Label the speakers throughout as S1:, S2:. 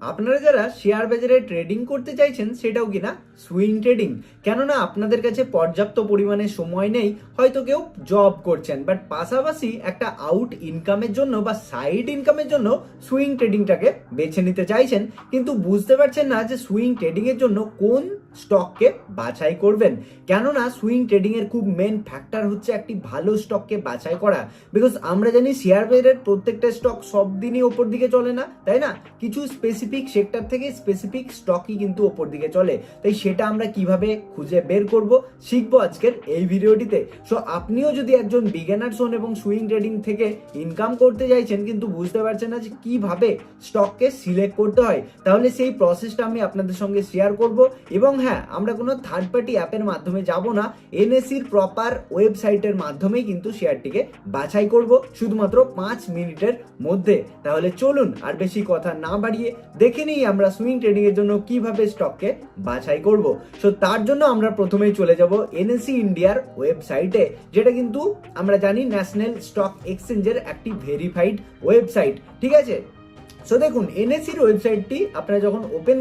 S1: আপনারা যারা শেয়ার বাজারে ট্রেডিং করতে চাইছেন সেটাও কিনা সুইং ট্রেডিং, কেননা আপনাদের কাছে পর্যাপ্ত পরিমাণে সময় নেই, হয়তো কেউ জব করছেন বাট পাশাপাশি একটা আউট ইনকামের জন্য বা সাইড ইনকামের জন্য সুইং ট্রেডিংটাকে বেছে নিতে চাইছেন, কিন্তু বুঝতে পারছেন না যে সুইং ট্রেডিং এর জন্য কোন স্টককে বাছাই করবেন। কেননা সুইং ট্রেডিং এর খুব মেন ফ্যাক্টর হচ্ছে একটি ভালো স্টককে বাছাই করা, বিকজ আমরা জানি শেয়ার বাজারের প্রত্যেকটা স্টক সব দিনই ওপর দিকে চলে না, তাই না? কিছু স্পেসিফিক সেক্টর থেকে স্পেসিফিক স্টকই কিন্তু ওপর দিকে চলে, তাই সেটা আমরা কিভাবে খুঁজে বের করব শিখবো আজকের এই ভিডিওটিতে। সো আপনিও যদি একজন বিগিনার্স হন এবং সুইং ট্রেডিং থেকে ইনকাম করতে চাইছেন কিন্তু বুঝতে পারছেন না যে কিভাবে স্টককে সিলেক্ট করতে হয়, তাহলে সেই প্রসেসটা আমি আপনাদের সঙ্গে শেয়ার করব। এবং হ্যাঁ, আমরা কোনো থার্ড পার্টি অ্যাপের মাধ্যমে যাব না, এনএসির প্রপার ওয়েবসাইটের মাধ্যমেই কিন্তু শেয়ারটিকে বাছাই করব শুধুমাত্র 5 মিনিটের মধ্যে। তাহলে চলুন আর বেশি কথা না বাড়িয়ে দেখে নিই আমরা সুইং ট্রেডিং এর জন্য কিভাবে স্টককে বাছাই করব। সো তার জন্য আমরা প্রথমেই চলে যাব এনএসি ইন্ডিয়ার ওয়েবসাইটে, যেটা কিন্তু আমরা জানি ন্যাশনাল স্টক এক্সচেঞ্জের একটি ভেরিফাইড ওয়েবসাইট, ঠিক আছে? সো দেখুন, এনএসির ওয়েবসাইটটি আপনারা যখন ওপেন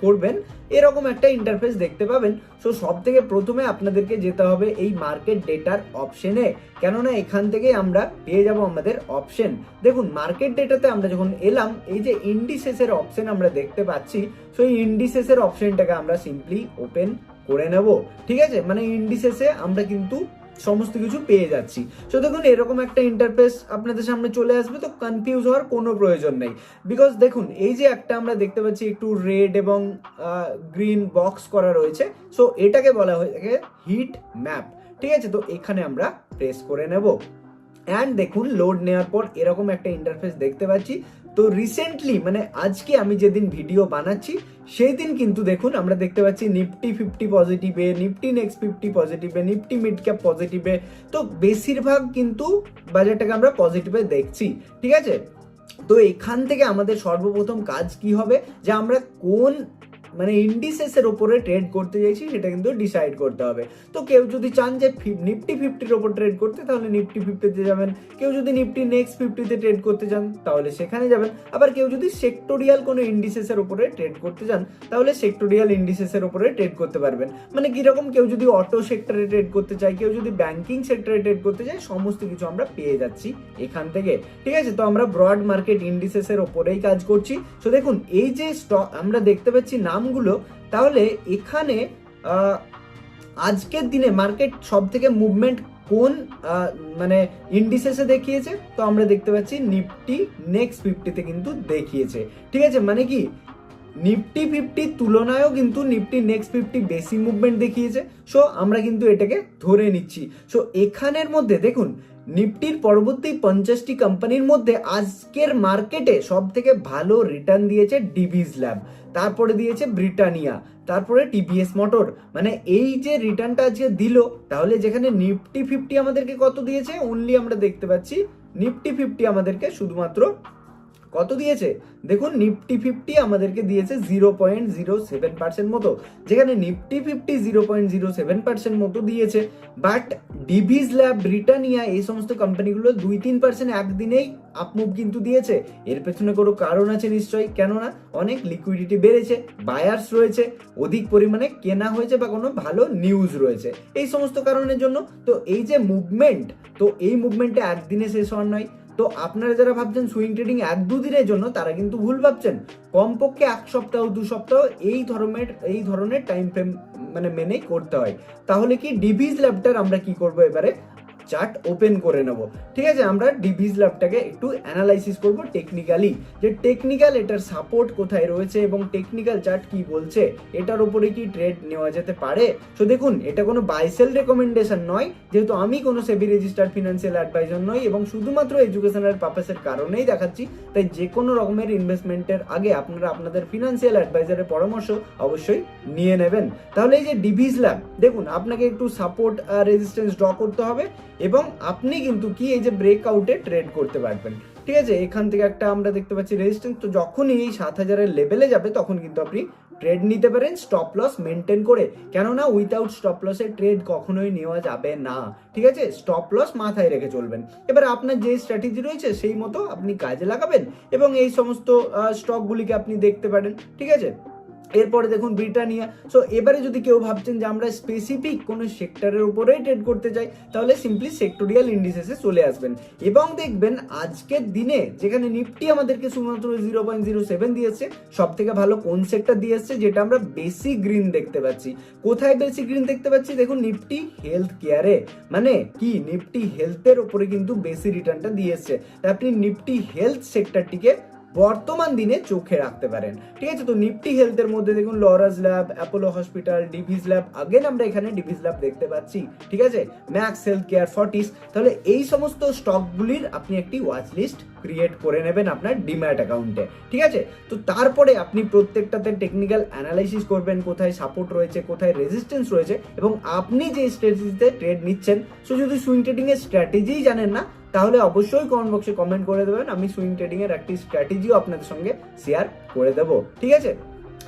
S1: করবেন এরকম একটা ইন্টারফেস দেখতে পাবেন। সো সব থেকে প্রথমে আপনাদেরকে যেতে হবে এই মার্কেট ডেটার অপশনে, কেননা এখান থেকে আমরা পেয়ে যাব আমাদের অপশন। দেখুন, মার্কেট ডেটাতে আমরা যখন এলাম, এই যে ইন্ডিসেসের অপশন আমরা দেখতে পাচ্ছি, সো এই ইন্ডিসেসের অপশনটাকে আমরা সিম্পলি ওপেন করে নেব, ঠিক আছে? মানে ইন্ডিসেসে আমরা কিন্তু সমস্ত কিছু পেয়ে যাচ্ছি। সো দেখুন, এরকম একটা ইন্টারফেস আপনাদের সামনে চলে আসবে, তো কনফিউজ হওয়ার কোনো প্রয়োজন নেই, বিকজ দেখুন এই যে একটা আমরা দেখতে পাচ্ছি একটু রেড এবং গ্রিন বক্স করা রয়েছে, সো এটাকে বলা হয়ে থাকে হিট ম্যাপ, ঠিক আছে? তো এখানে আমরা প্রেস করে নেব অ্যান্ড দেখুন লোড নেওয়ার পর এরকম একটা ইন্টারফেস দেখতে পাচ্ছি। তো রিসেন্টলি মানে আজকে আমি যেদিন ভিডিও বানাচ্ছি সেই দিন কিন্তু দেখুন আমরা দেখতে পাচ্ছি নিফটি 50 পজিটিভে, নিফটি নেক্সট 50 পজিটিভে, নিফটি মিড ক্যাপ পজিটিভে, তো বেশিরভাগ কিন্তু বাজারটাকে আমরা পজিটিভে দেখছি, ঠিক আছে? তো এখান থেকে আমাদের সর্বপ্রথম কাজ কি হবে, যে আমরা কোন মানে ইন্ডিসেসের উপরে ট্রেড করতে চাইছি সেটা কিন্তু ডিসাইড করতে হবে। তো কেউ যদি চান যে নিফটি 50-র উপর ট্রেড করতে, তাহলে নিফটি 50-তে যাবেন। কেউ যদি নিফটি নেক্সট 50-তে ট্রেড করতে চান তাহলে সেখানে যাবেন। আবার কেউ যদি সেক্টোরিয়াল কোনো ইন্ডিসেসের উপরে ট্রেড করতে চান তাহলে সেক্টোরিয়াল ইন্ডিসেসের উপরে ট্রেড করতে পারবেন। মানে কিরকম, কেউ যদি অটো সেক্টরে ট্রেড করতে চায়, কেউ যদি ব্যাংকিং সেক্টরে ট্রেড করতে চায়, সমস্ত কিছু আমরা পেয়ে যাচ্ছি এখান থেকে, ঠিক আছে? তো আমরা ব্রড মার্কেট ইন্ডিসেসের উপরেই কাজ করছি। তো দেখুন এই যে স্টক আমরা দেখতে পাচ্ছি নামগুলো, তাহলে এখানে আজকের দিনে মার্কেট সব থেকে মুভমেন্ট কোন মানে ইন্ডিসেসে দেখিয়েছে, তো আমরা দেখতে পাচ্ছি নিফটি নেক্সট 50-তে কিন্তু দেখিয়েছে, ঠিক আছে? মানে কি নিফটি 50 তুলনায়ও কিন্তু নিফটি নেক্সট 50 বেশি মুভমেন্ট দেখিয়েছে। সো আমরা কিন্তু এটাকে ধরে নিচ্ছি। সো এখানের মধ্যে দেখুন, নিফটির পরবর্তী 50টি কোম্পানির মধ্যে আজকের মার্কেটে সব থেকে ভালো রিটার্ন দিয়েছে ডিভিস ল্যাব, তারপরে দিয়েছে ব্রিটানিয়া, তারপরে টিভিএস মোটর। মানে এই যে রিটার্নটা আজকে দিল, তাহলে যেখানে নিফটি 50 আমাদেরকে কত দিয়েছে, অনলি আমরা দেখতে পাচ্ছি নিফটি 50 আমাদেরকে শুধুমাত্র কত দিয়েছে, দেখুন নিফটি 50 আমাদেরকে দিয়েছে 0.07% মতো, যেখানে নিফটি 50 0.07% মতো দিয়েছে। বাট ডিভিস ল্যাব, ব্রিটানিয়া, এই সমস্ত কোম্পানিগুলো 2-3% একদিনেই আপমুভ কিন্তু দিয়েছে। এর পেছনে কোনো কারণ আছে নিশ্চয়ই, কেননা অনেক লিকুইডিটি বেড়েছে, বায়ার্স রয়েছে, অধিক পরিমাণে কেনা হয়েছে বা কোনো ভালো নিউজ রয়েছে, এই সমস্ত কারণের জন্য। তো এই যে মুভমেন্ট, তো এই মুভমেন্টে একদিনে শেষ হওয়ার নয়। তো আপনারা যারা ভাবছেন সুইং ট্রেডিং 1-2 দিনের জন্য, তারা কিন্তু ভুল ভাবছেন। কমপক্ষে 1 সপ্তাহ 2 সপ্তাহ এই ধরনের টাইম ফ্রেম মানে মেনেই করতে হয়। তাহলে কি ডিভিস ল্যাবটার আমরা কি করব, এবারে চার্ট ওপেন করে নেব, ঠিক আছে? আমরা ডিভিস ল্যাবটাকে একটু অ্যানালাইসিস করব টেকনিক্যালি, যে টেকনিক্যাল এটার সাপোর্ট কোথায় রয়েছে এবং টেকনিক্যাল চার্ট কি বলছে, এটার উপরে কি ট্রেড নেওয়া যেতে পারে। তো দেখুন, এটা কোনো বাই সেল রেকমেন্ডেশন নয়, যেহেতু আমি কোনো সেবি রেজিস্টার্ড ফিনান্সিয়াল অ্যাডভাইজার নই এবং শুধুমাত্র এডুকেশনাল পারপাসের কারণেই দেখাচ্ছি। তাই যে কোনো রকমের ইনভেস্টমেন্টের আগে আপনারা আপনাদের ফিনান্সিয়াল অ্যাডভাইজারের পরামর্শ অবশ্যই নিয়ে নেবেন। তাহলে এই যে ডিভিস ল্যাব, দেখুন আপনাকে একটু সাপোর্ট রেজিস্ট্যান্স ড্র করতে হবে এবং আপনি কিন্তু কি এই যে ব্রেকআউটে ট্রেড করতে পারবেন, ঠিক আছে, এখান থেকে একটা আমরা দেখতে পাচ্ছি রেজিস্ট্যান্স। তো যখনই এই 7,000-এর লেভেলে যাবে তখন কিন্তু আপনি ট্রেড নিতে পারেন স্টপ লস মেনটেন করে, কেননা উইথাউট স্টপ লসের ট্রেড কখনোই নেওয়া যাবে না। ঠিক আছে, স্টপ লস মাথায় রেখে চলবেন। এবার আপনার যে স্ট্র্যাটেজি রয়েছে সেই মতো আপনি কাজে লাগাবেন এবং এই সমস্ত স্টকগুলিকে আপনি দেখতে পারেন। ঠিক আছে, এরপরে দেখুন ব্রিটানিয়া। সো এবারে যদি কেউ ভাবছেন যে আমরা স্পেসিফিক কোনো সেক্টরের উপরেই ট্রেড করতে চাই, তাহলে সিম্পলি সেক্টোরিয়াল ইন্ডিসেসে চলে আসবেন এবং দেখবেন আজকের দিনে যেখানে নিফটি আমাদেরকে শুধুমাত্র 0.07 দিয়েছে, সব থেকে ভালো কোন সেক্টর দিয়ে এসছে, যেটা আমরা বেশি গ্রিন দেখতে পাচ্ছি। কোথায় বেশি গ্রিন দেখতে পাচ্ছি? দেখুন নিফটি হেলথ কেয়ারে, মানে কি নিফটি হেলথের উপরে কিন্তু বেশি রিটার্নটা দিয়ে এসছে। তাই আপনি নিফটি হেলথ সেক্টরটিকে বর্তমান দিনে চোখে রাখতে পারেন। ঠিক আছে, তো নিফটি হেলথের মধ্যে দেখুন Laurus lab, Apollo hospital, Divi's lab, again আমরা এখানে ডিভিস ল্যাব দেখতে পাচ্ছি। ঠিক আছে, ম্যাক্স হেলথ কেয়ার, ফর্টিস। তাহলে এই সমস্ত স্টকগুলির আপনি একটি ওয়াচ লিস্ট ক্রিয়েট করে নেবেন আপনার ডিম্যাট অ্যাকাউন্টে। ঠিক আছে, তো তারপরে আপনি প্রত্যেকটাতে টেকনিক্যাল অ্যানালাইসিস করবেন, কোথায় সাপোর্ট রয়েছে, কোথায় রেজিস্ট্যান্স রয়েছে, এবং আপনি যে স্ট্র্যাটেজিতে ট্রেড নিচ্ছেন, সো যদি সুইং ট্রেডিং এর স্ট্র্যাটেজিই জানেন না, তাহলে অবশ্যই কমেন্ট বক্সে কমেন্ট করে দেবেন, আমি সুইং ট্রেডিং এর একটি স্ট্র্যাটেজিও আপনাদের সঙ্গে শেয়ার করে দেবো। ঠিক আছে,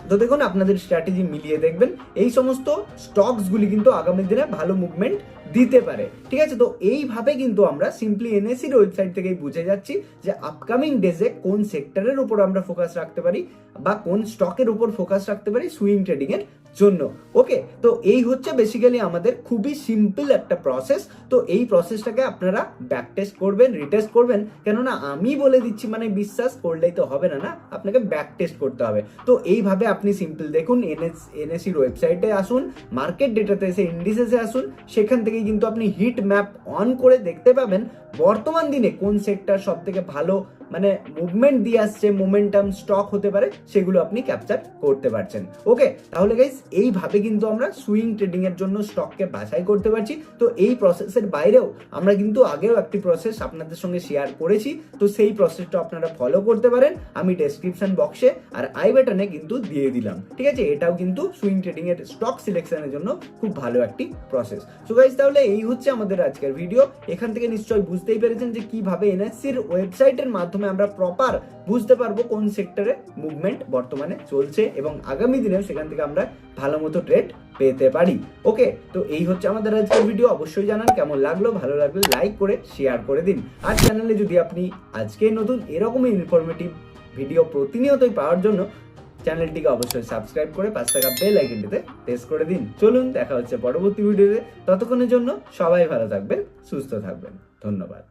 S1: তো দেখুন আপনাদের স্ট্র্যাটেজি মিলিয়ে দেখবেন এই সমস্ত স্টকসগুলি কিন্তু আগামী দিনে ভালো মুভমেন্ট দিতে পারে। ঠিক আছে, তো এইভাবে কিন্তু আমরা সিম্পলি এনএসির ওয়েবসাইট থেকেই বুঝে যাচ্ছি যে আপকামিং ডেজে কোন সেক্টরের উপর আমরা ফোকাস রাখতে পারি বা কোন স্টকের উপর ফোকাস রাখতে পারি সুইং ট্রেডিং এর জন্য। ওকে, তো এই হচ্ছে বেসিক্যালি আমাদের খুবই সিম্পল একটা প্রসেস। তো এই প্রসেসটাকে আপনারা ব্যাক টেস্ট করবেন, রিটেস্ট করবেন, কেননা আমি বলে দিচ্ছি মানে বিশ্বাস করলেই তো হবে না, না আপনাকে ব্যাক টেস্ট করতে হবে। তো এইভাবে আপনি সিম্পল দেখুন এনএসির ওয়েবসাইটে আসুন, মার্কেট ডেটাতে এসে ইন্ডিসেসে আসুন, সেখান থেকে কিন্তু আপনি হিট ম্যাপ অন করে দেখতে পাবেন বর্তমান দিনে কোন সেক্টর সব থেকে ভালো মানে মুভমেন্ট দিয়ে আসছে, মোমেন্টাম স্টক হতে পারে, সেগুলো আপনি ক্যাপচার করতে পারছেন। ওকে, তাহলে গাইস এইভাবে কিন্তু আমরা সুইং ট্রেডিং এর জন্য স্টককে বাছাই করতে পারছি। তো এই প্রসেসের বাইরেও আমরা কিন্তু আগেও একটি প্রসেস আপনাদের সঙ্গে শেয়ার করেছি, তো সেই প্রসেসটা আপনারা ফলো করতে পারেন, আমি ডেসক্রিপশন বক্সে আর আই বাটনে কিন্তু দিয়ে দিলাম। ঠিক আছে, এটাও কিন্তু সুইং ট্রেডিং এর স্টক সিলেকশনের জন্য খুব ভালো একটি প্রসেস। সো গাইস তাহলে এই হচ্ছে আমাদের আজকের ভিডিও। এখান থেকে নিশ্চয়ই বুঝতেই পেরেছেন যে কিভাবে এনএসসির ওয়েবসাইটের মাধ্যমে আমরা প্রপার বুঝতে পারবো কোন সেক্টরে মুভমেন্ট বর্তমানে চলছে এবং আগামী দিনেও সেখান থেকে আমরা ভালো মতো ট্রেড পেতে পারি। ওকে, তো এই হচ্ছে আমাদের আজকের ভিডিও। অবশ্যই জানান কেমন লাগলো, ভালো লাগলে লাইক করে শেয়ার করে দিন। আর চ্যানেলে যদি আপনি আজকে নতুন এরকমই ইনফরমেটিভ ভিডিও প্রতিনিয়তই পাওয়ার জন্য চ্যানেলটিকে অবশ্যই সাবস্ক্রাইব করে পাশে থাকা বেল আইকনটিতে প্রেস করে দিন। চলুন দেখা হচ্ছে পরবর্তী ভিডিওতে, ততক্ষণের জন্য সবাই ভালো থাকবেন, সুস্থ থাকবেন, ধন্যবাদ।